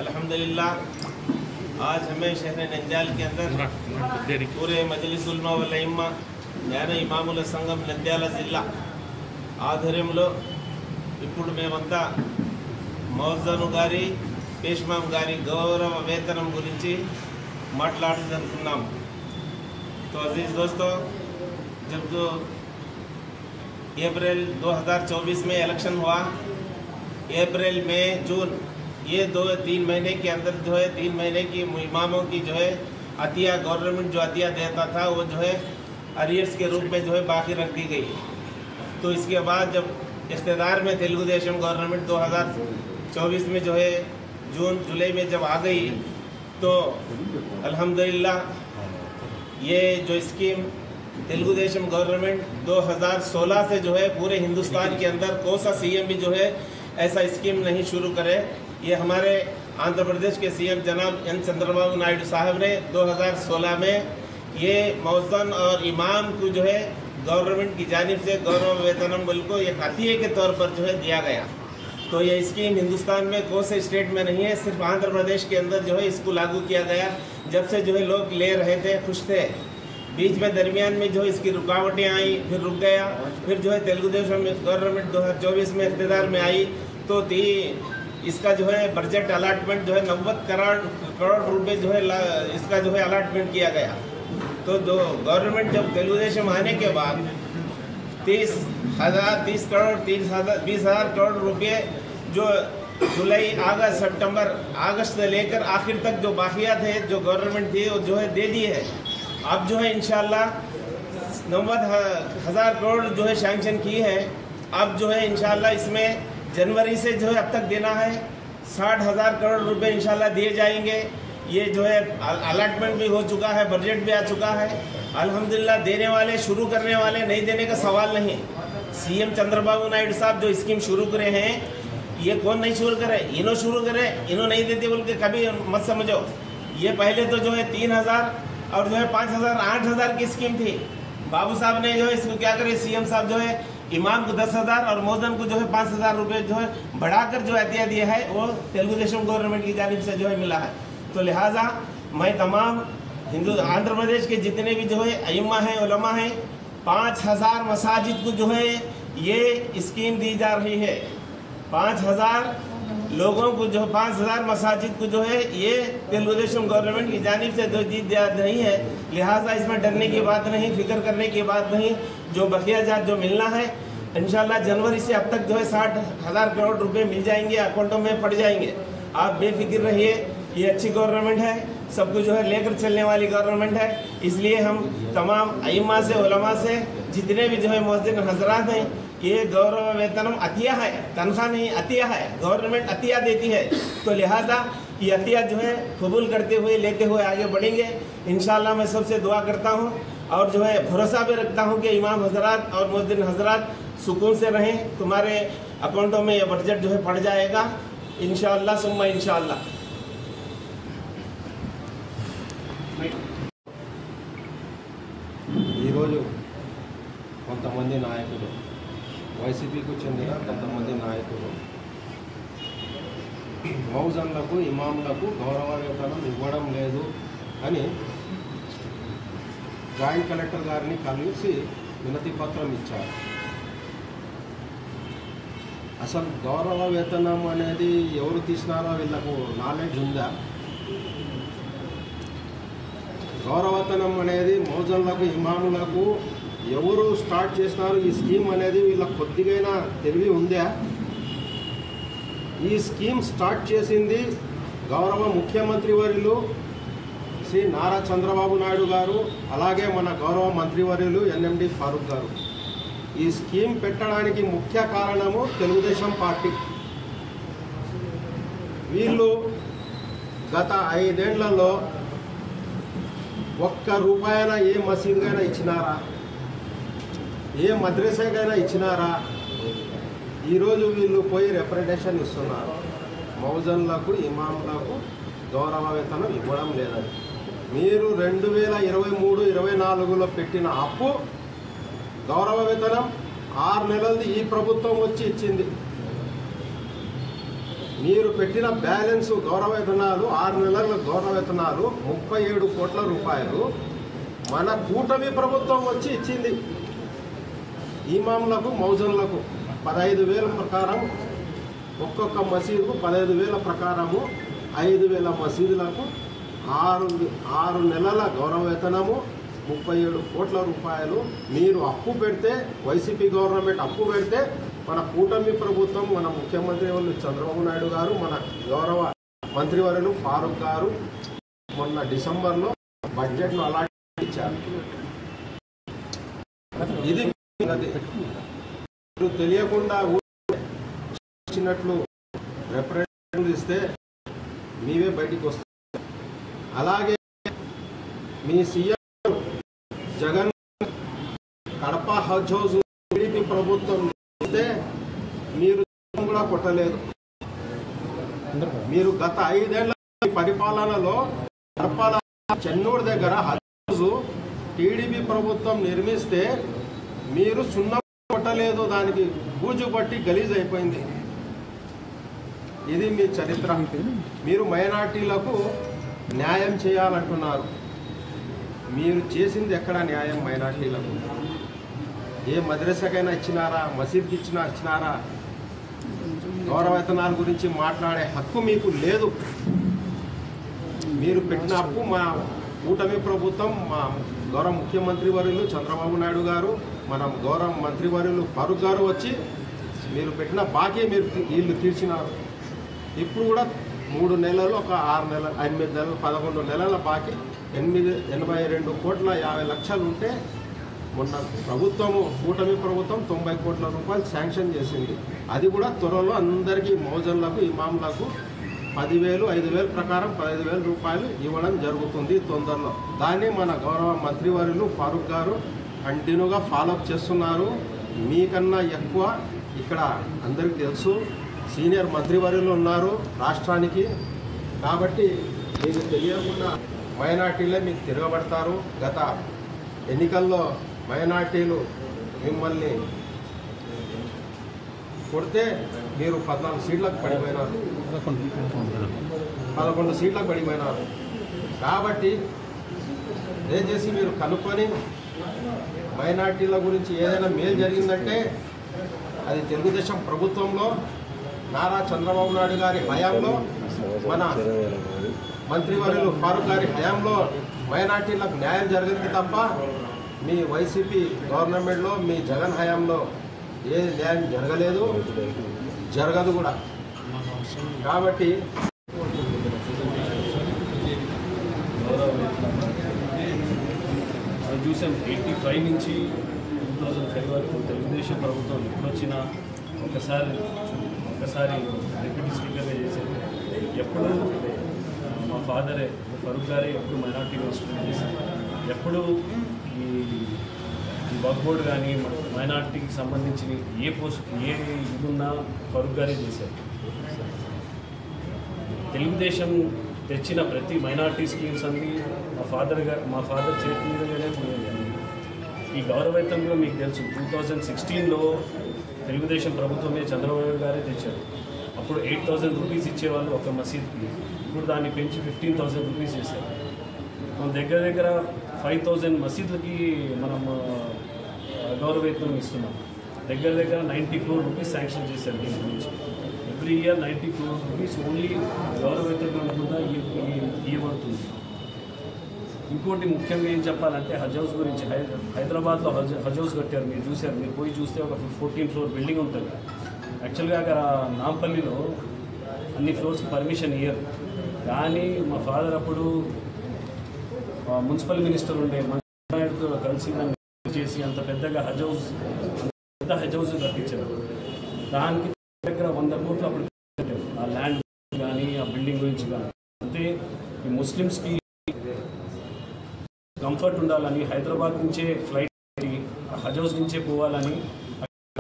अल्हम्दुलिल्लाह आज हमें शहर नंद्याल के अंदर पूरे मजलिस उलमा वल अइम्मा यानी इमामुल संघం నంద్యాల జిల్లా ఆధ్వర్యంలో ఇప్పుడు మేమంతా మౌజను గారి పేష్మాం గారి గౌరవ వేతనం గురించి మాట్లాడాలనుకున్నాం। तो अजीज़ दोस्तों, जब जो अप्रैल 2024 में इलेक्शन हुआ, अप्रैल मई जून ये 2-3 महीने के अंदर जो है 3 महीने की इमामों की जो है अतिया गवर्नमेंट जो अतिया देता था वो जो है अरियर्स के रूप में जो है बाकी रख दी गई। तो इसके बाद जब इख्तियार में तेलुगु देशम गवर्नमेंट 2024 में जो है जून जुलाई में जब आ गई तो अल्हम्दुलिल्लाह ये जो स्कीम तेलुगु देशम गवर्नमेंट 2016 से जो है पूरे हिंदुस्तान के अंदर कौन सा सीएम भी जो है ऐसा स्कीम नहीं शुरू करे। ये हमारे आंध्र प्रदेश के सीएम जनाब एन चंद्रबाबू नायडू साहब ने 2016 में ये मौजन और इमाम को जो है गवर्नमेंट की जानिब से गौरव वेतनम बिल को एक अतिये के तौर पर जो है दिया गया। तो ये स्कीम हिंदुस्तान में कौन से स्टेट में नहीं है, सिर्फ आंध्र प्रदेश के अंदर जो है इसको लागू किया गया। जब से जो है लोग ले रहे थे, खुश थे। बीच में दरमियान में जो इसकी रुकावटें आई, फिर रुक गया। फिर जो है तेलुगु देशम गवर्नमेंट 2024 में इख्तियार में आई तो इसका जो है बजट अलॉटमेंट जो है 90 करोड़ रुपए जो है इसका जो है अलॉटमेंट किया गया। तो जो गवर्नमेंट जब तेलुगु देशम आने के बाद 20 हजार करोड़ रुपये जो जुलाई अगस्त सितंबर अगस्त से लेकर आखिर तक जो बाकिया थे जो गवर्नमेंट थी वो जो है दे दिए है। अब जो है इंशाल्लाह 90,000 करोड़ जो है सैंक्शन की है। अब जो है इंशाल्लाह इसमें जनवरी से जो है अब तक देना है 60,000 करोड़ रुपए इंशाल्लाह दिए जाएंगे। ये जो है अलॉटमेंट भी हो चुका है, बजट भी आ चुका है। अल्हम्दुलिल्लाह देने वाले शुरू करने वाले, नहीं देने का सवाल नहीं। सीएम चंद्रबाबू नायडू साहब जो स्कीम शुरू करे हैं, ये कौन नहीं शुरू करे, इन्हों शुरू करे, इन्हों नहीं देते बोल के कभी मत समझो। ये पहले तो जो है 3,000 और जो है 5,000 8,000 की स्कीम थी। बाबू साहब ने जो है इसको क्या करे, सीएम साहब जो है इमाम को 10,000 और मौजन को जो है 5,000 रुपये जो है बढ़ाकर जो अतिया दिया है वो तेलुगु देशम गवर्नमेंट की जानिब से जो है मिला है। तो लिहाजा मैं तमाम आंध्र प्रदेश के जितने भी जो है अइम्मा हैं, उलमा हैं, 5,000 मसाजिद को जो है ये स्कीम दी जा रही है। 5,000 लोगों को जो 5,000 मसाजिद को जो है ये तेलुगु देशम गवर्नमेंट की जानिब से जो दी नहीं है। लिहाजा इसमें डरने की बात नहीं, फिक्र करने की बात नहीं। जो बकिया जात जो मिलना है इंशाल्लाह जनवरी से अब तक जो है 60,000 करोड़ रुपए मिल जाएंगे, अकाउंटों में पड़ जाएंगे। आप बेफिक्र रहिए, ये अच्छी गवर्नमेंट है, सबको जो है लेकर चलने वाली गवर्नमेंट है। इसलिए हम तमाम अइम्मा से, उलमा से, जितने भी जो है मुअज्जिन हजरात हैं, ये गौरव वेतनम अतिया है, तनख्वाह नहीं अतिया है, गवर्नमेंट अतिया देती है। तो लिहाजा ये अतिया जो है कबूल करते हुए लेते हुए आगे बढ़ेंगे इंशाल्लाह। मैं सबसे दुआ करता हूँ और जो है भरोसा भी रखता हूँ कि इमाम हजरात और मुअज्जिन हजरात सुकून से रहें, तुम्हारे अकाउंटों में ये बजट जो है पड़ जाएगा इंशाल्लाह सुम्मा इंशाल्लाह। ఈరోజు కొంతమంది నాయకులు, వైసీపీకి చెందిన కొంతమంది నాయకులు మౌజన్లకు, ఇమాంలకు గౌరవ వేతనం ఇవ్వడం లేదు అని జాయింట్ కలెక్టర్ గారిని కలిసి వినతి పత్రం ఇచ్చారు। అసలు గౌరవ వేతనం అనేది ఎవరు తీసినారో వీళ్ళకు నాలెడ్జ్ ఉందా? గౌరవతనం అనేది మౌజన్లకు, ఇమాములకు ఎవరు స్టార్ట్ చేసినారు ఈ స్కీమ్ అనేది వీళ్ళకి కొద్దిగైనా తెలివి ఉందా? ఈ స్కీమ్ స్టార్ట్ చేసింది గౌరవ ముఖ్యమంత్రి వర్యులు శ్రీ నారా చంద్రబాబు నాయుడు గారు, అలాగే మన గౌరవ మంత్రివర్యులు ఎన్ఎండి ఫారూక్ గారు। ఈ స్కీమ్ పెట్టడానికి ముఖ్య కారణము తెలుగుదేశం పార్టీ। వీళ్ళు గత 5 ఏళ్లలో ఒక్క రూపాయన ఏ మసీదుకైనా ఇచ్చినారా, ఏ మద్రసాకైనా ఇచ్చినారా? ఈరోజు వీళ్ళు పోయి రిప్రజెంటేషన్ ఇస్తున్నారు మౌజన్లకు, ఇమాములకు గౌరవ వేతనం ఇవ్వడం లేదని. మీరు 2023-24లో పెట్టిన అప్పు గౌరవ వేతనం 6 నెలలది ఈ ప్రభుత్వం వచ్చి ఇచ్చింది. మీరు పెట్టిన బ్యాలెన్స్ గౌరవ వేతనాలు 6 నెలల గౌరవ వేతనాలు 37 కోట్ల రూపాయలు మన కూటమి ప్రభుత్వం వచ్చి ఇచ్చింది. ఇమాంలకు మౌజన్లకు 15,000 ప్రకారం ఒక్కొక్క మసీదుకు 15,000 ప్రకారము 5,000 మసీదులకు 6 నెలల గౌరవ వేతనము 37 కోట్ల రూపాయలు మీరు అప్పు పెడితే, వైసీపీ గవర్నమెంట్ అప్పు పెడితే మన కూటమి ప్రభుత్వం, మన ముఖ్యమంత్రి వాళ్ళు చంద్రబాబు నాయుడు గారు, మన గౌరవ మంత్రివర్యులు ఫారూక్ గారు మొన్న డిసెంబర్లో బడ్జెట్ను అలాట్ ఇచ్చారు. ఇది తెలియకుండా ఇచ్చినట్లు రిప్రజెంటేటివ్ ఇస్తే మీవే బయటికి వస్తారు. అలాగే మీ సీఎం జగన్ కడప హజ్ హౌస్ టీడీపీ ప్రభుత్వం ఇస్తే మీరు కూడా కొట్టలేదు. మీరు గత 5 ఏళ్ల పరిపాలనలో కడప చెన్నూరు దగ్గర హజ్ హౌస్ టీడీపీ ప్రభుత్వం నిర్మిస్తే మీరు సున్నా కొట్టలేదు. దానికి బూజు పట్టి గలీజ్ అయిపోయింది. ఇది మీ చరిత్ర. మీరు మైనార్టీలకు న్యాయం చేయాలంటున్నారు. మీరు చేసింది ఎక్కడ న్యాయం మైనార్టీలకు? ఏ మద్రసాకైనా ఇచ్చినారా? మసీద్కి ఇచ్చినారా? గౌరవ వేతనాల గురించి మాట్లాడే హక్కు మీకు లేదు. మీరు పెట్టిన అప్పు మా కూటమి ప్రభుత్వం, మా గౌరవ ముఖ్యమంత్రి వర్యులు చంద్రబాబు నాయుడు గారు, మన గౌరవ మంత్రివర్యులు ఫారూక్ గారు వచ్చి మీరు పెట్టిన బాకీ వీళ్ళు తీర్చినారు. ఇప్పుడు కూడా 3 నెలలు, ఒక 6 నెలలు, 8 నెలలు, 11 నెలల బాకీ 82 కోట్ల 50 లక్షలు ఉంటే మొన్న ప్రభుత్వము, కూటమి ప్రభుత్వం 90 కోట్ల రూపాయలు శాంక్షన్ చేసింది. అది కూడా త్వరలో అందరికీ మౌజన్లకు, ఇమాంలకు 10,000, 5,000 ప్రకారం 15,000 రూపాయలు ఇవ్వడం జరుగుతుంది తొందరలో. దాన్ని మన గౌరవ మంత్రివర్యులు ఫారూక్ గారు కంటిన్యూగా ఫాలోఅప్ చేస్తున్నారు. మీకన్నా ఎక్కువ ఇక్కడ అందరికీ తెలుసు, సీనియర్ మంత్రివర్యులు ఉన్నారు రాష్ట్రానికి. కాబట్టి మీకు తెలియకుండా మైనార్టీలే మీకు తిరగబడతారు. గత ఎన్నికల్లో మైనార్టీలు మిమ్మల్ని కొడితే మీరు 14 సీట్లకు పడిపోయినారు, 11 సీట్లకు పడిపోయినారు. కాబట్టి దయచేసి మీరు కనుక్కొని మైనార్టీల గురించి ఏదైనా మేలు జరిగిందంటే అది తెలుగుదేశం ప్రభుత్వంలో నారా చంద్రబాబు నాయుడు గారి హయాంలో, మన మంత్రివర్యులు ఫారూక్ గారి హయాంలో మైనార్టీలకు న్యాయం జరిగింది తప్ప మీ వైసీపీ గవర్నమెంట్లో, మీ జగన్ హయాంలో ఏ న్యాయం జరగలేదు, జరగదు కూడా. కాబట్టి చూసాం 85 నుంచి 2005 వరకు తెలుగుదేశం ప్రభుత్వం ఎప్పుడు వచ్చినా ఒకసారి డిప్యూటీ స్పీకర్గా చేశారు. ఎప్పుడు మా ఫాదరే ఫరూక్ గారే ఎప్పుడు మైనార్టీ మినిస్టర్ చేశారు. ఎప్పుడు ఈ వర్క్ బోర్డు కానీ మైనార్టీకి సంబంధించిన ఏ ఇది ఉన్నా ఫరూక్ గారే చేశారు. తెలుగుదేశం తెచ్చిన ప్రతి మైనార్టీ స్కీమ్స్ అన్నీ మా ఫాదర్ చేతి మీదగానే పోయాయి. ఈ గౌరవేతంలో మీకు తెలుసు 2016లో తెలుగుదేశం ప్రభుత్వమే చంద్రబాబు గారే తెచ్చారు. అప్పుడు 8,000 రూపీస్ ఇచ్చేవాళ్ళు ఒక మసీద్కి. ఇప్పుడు దాన్ని పెంచి 15,000 రూపీస్ చేశారు. మన దగ్గర 5,000 మసీదులకి మనం గౌరవేతం ఇస్తున్నాం. దగ్గర 90 crore రూపీస్ శాంక్షన్ చేశారు. దీని గురించి every year 90 crore rupees only గౌరవేతంగా కూడా ఇవ్వబడుతుంది. ఇంకోటి ముఖ్యంగా ఏం చెప్పాలంటే హజ్ హౌస్ గురించి. హైదరాబాద్లో హజ్ హౌస్ కట్టారు, మీరు చూశారు. మీరు పోయి చూస్తే ఒక 14 floor బిల్డింగ్ ఉంటుంది. యాక్చువల్గా అక్కడ నాంపల్లిలో అన్ని ఫ్లోర్స్కి పర్మిషన్ ఇయ్యరు. కానీ మా ఫాదర్ అప్పుడు మున్సిపల్ మినిస్టర్ ఉండే మంత్రితో కలిసి దాన్ని చేసి అంత పెద్దగా హజ్ హౌస్ కట్టించారు. దానికి దగ్గర 100 కోట్లు అప్పుడు ఆ ల్యాండ్ కానీ ఆ బిల్డింగ్ గురించి కానీ. అంటే ఈ ముస్లిమ్స్కి కంఫర్ట్ ఉండాలని హైదరాబాద్ నుంచే ఫ్లైట్ హజ్ హౌస్ నుంచే పోవాలని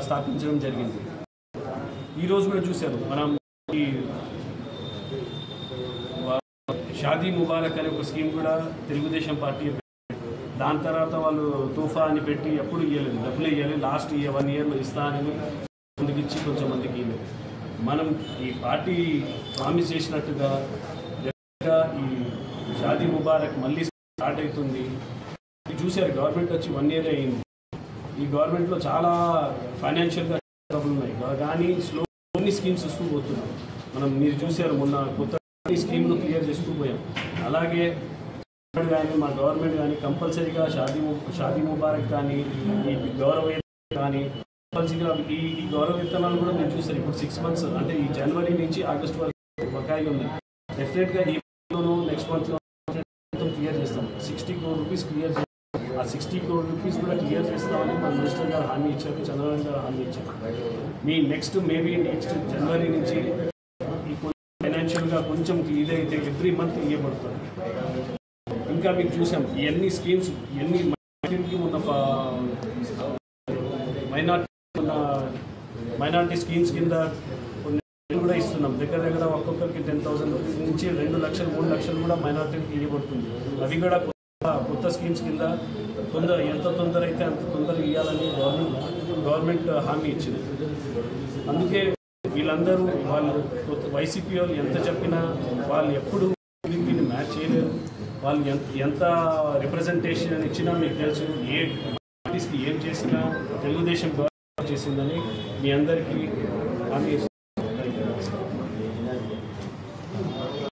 స్థాపించడం జరిగింది. ఈరోజు కూడా చూశారు మనం ఈ షాదీ ముబారక్ అనే ఒక స్కీమ్ కూడా తెలుగుదేశం పార్టీ దాని తర్వాత వాళ్ళు తూఫా అని పెట్టి ఎప్పుడు ఇవ్వలేదు, డబ్బులు ఇవ్వాలి, లాస్ట్ 1 ఇయర్లో ఇస్తా అని మందికి ఇచ్చి కొంచెం మందికి ఇవ్వలేదు. మనం ఈ పార్టీ ప్రామిస్ చేసినట్టుగా ఈ షాదీ ముబారక్ మళ్ళీ స్టార్ట్ అవుతుంది. చూశారు గవర్నమెంట్ వచ్చి 1 ఇయర్ అయింది. ఈ గవర్నమెంట్లో చాలా ఫైనాన్షియల్గా ట్రబుల్ ఉన్నాయి, కానీ స్లోలీ స్కీమ్స్ వస్తూ పోతున్నాయి. మీరు చూశారు మొన్న కొత్త స్కీమ్ను క్లియర్ చేస్తూ పోయాం. అలాగే కానీ మా గవర్నమెంట్ కానీ కంపల్సరీగా షాదీ ముబారక్ కానీ ఈ గౌరవ కానీ కంపల్సరీగా ఈ గౌరవ విత్తనాలు కూడా మీరు చూస్తారు. ఇప్పుడు 6 months అంటే ఈ జనవరి నుంచి ఆగస్టు వరకు బకాయిలు ఉన్నాయి. డెఫినెట్గా ఈ మంత్లోనూ నెక్స్ట్ మంత్లో క్లియర్ చేస్తాం. 60 crore rupees క్లియర్ చేస్తాం. ఆ 60 crore rupees కూడా క్లియర్ చేస్తామని మన మినిస్టర్ గారు హామీ ఇచ్చారు, చంద్రబాబు గారు హామీ ఇచ్చారు. మీ నెక్స్ట్ జనవరి నుంచి ఈ ఫైనాన్షియల్గా కొంచెం ఇదైతే ఎవ్రీ మంత్ ఇవ్వబడుతుంది. ఇంకా మీకు చూసాం ఇవన్నీ స్కీమ్స్ ఇవన్నీ ఉన్న మైనార్టీ స్కీమ్స్ కింద కొన్ని కూడా ఇస్తున్నాం. దగ్గర ఒక్కొక్కరికి 10,000 rupees నుంచి 2 లక్షలు 3 లక్షలు కూడా మైనార్టీకి ఇవ్వబడుతుంది. అవి కూడా కొత్త స్కీమ్స్ కింద ఎంత తొందర అయితే అంత తొందరగా ఇవ్వాలని గవర్నమెంట్ హామీ ఇచ్చింది. అందుకే వీళ్ళందరూ వాళ్ళు వైసీపీ వాళ్ళు ఎంత చెప్పినా వాళ్ళు ఎప్పుడు దీన్ని మ్యాచ్ చేయలేరు. వాళ్ళు ఎంత రిప్రజెంటేషన్ ఇచ్చినా మీకు తెలుసు, ఏ పార్టీస్కి ఏం చేసినా తెలుగుదేశం గవర్నమెంట్ చేసిందని మీ అందరికీ హామీ